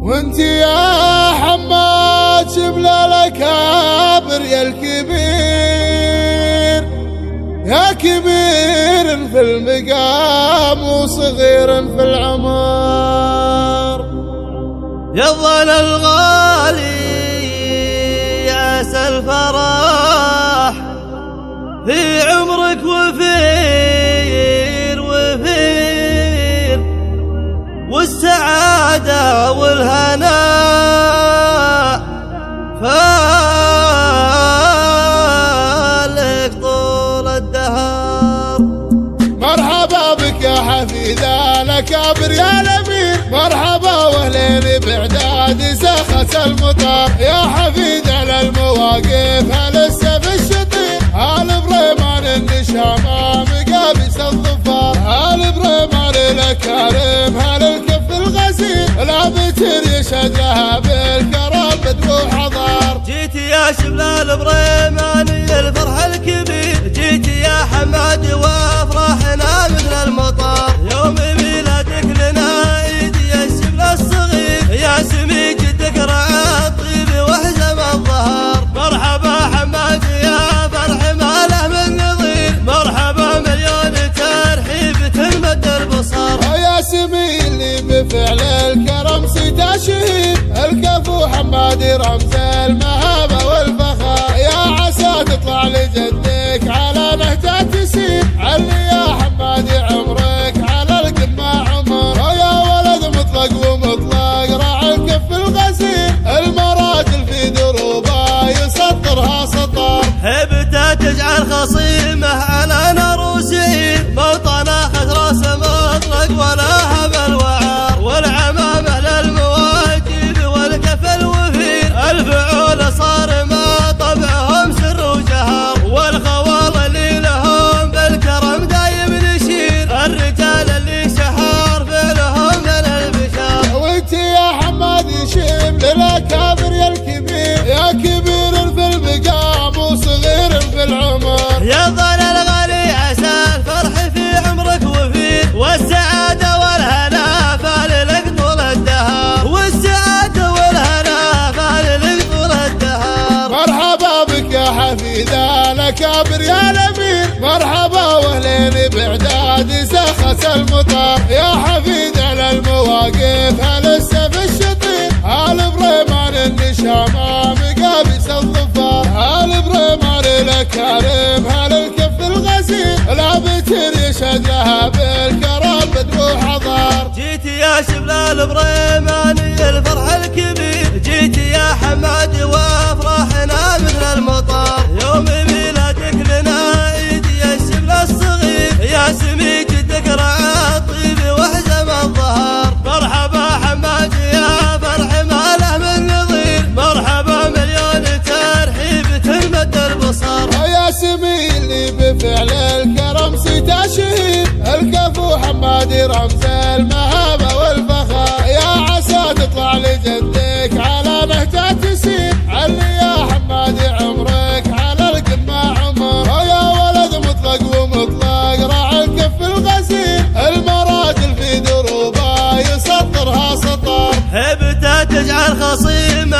وانت يا حماد شبل الأكابر يا الكبير، يا كبير في المقام وصغير في العمر. يظل الغالي يأس الفرح في عمرك وفير وفير، والسعادة والهناء فالك طول الدهر. مرحبا بك يا حفيد الأكابر يا الأمير، مرحبا واهلين بعداد سخة المطر، يا حفيد على المواقف هالسيف الشطير، هالبريمان النشامة مقابس الظفار، هالبريمان الأكارم هالكف الغزير، لا بتر يشهد لها بالكرم بدو حضار. جيت يا شبل البريمان الفرح الكبير، جيت يا حماد وافراحنا مثل المطر، يوم ميلادك لنا عيد يا الشبل الصغير، يا سمي جدك رعى الطيب وحزم الظهر. مرحبا حماد يا فرح ما له من نظير، مرحبا مليون ترحيب تنمد البصر. يا سمي اللي بفعل الكرم سيتا شهيد، الكفو حمادي رمز المهابة والفخر، يا عسى تطلع لجدك على نهجة تسير، علي يا حمادي عمرك على القمة عمر، يا ولد مطلق ومطلق راعي الكف الغزير، المراجل في دروبه يسطرها سطر. هبته تجعل خصيمه على نروسي، موطنه خسراس مطلق ولا هبل وعار، والعمامه للمواجب والكف الوفير، الفعول صار ما طبعهم سر وجهر، والخوال اللي لهم بالكرم دايم نشير، الرجال اللي شهر فعلهم من البشر. وانت يا حمادي شبل الأكابر يا الكبير، يا كبير في المقام وصغير في العمر. يظل الغالي عسى الفرح في عمرك وفير، والسعادة والهنا فاللك طول الدهر، والسعادة والهنا فاللك طول الدهر. مرحبا بك يا حفيد الأكابر يا الأمير، مرحبا واهلين بعداد سخة المطر، يا حفيد على المواقف هالسيف الشطير، هالبريمان النشامة مقابس الظفار، هالبريمان الأكارم هالكف الغزير، لا بتر يشهد لها بالكرم بدو حضار. جيت يا شبل البريمان الفرح الكبير، جيت يا حماد وافراحنا مثل المطر، يوم ميلادك لنا عيد يا الشبل الصغير، يا سمي جدك رعى الطيب وحزم الظهر. مرحبا حماد يا فرح ما له من نظير، مرحبا مليون ترحيب تنمد البصر. يا سمي اللي بفعل الكرم سيتا شهيد، الكفو حمادي رمز المهابة والفخر، يا عسى تطلع لجدك على نهجة تسير، علي يا حمادي عمرك على القمة عمر، يا ولد مطلق ومطلق راعي الكف الغزير، المراجل في دروبه يسطرها سطر. هبته تجعل خصيمه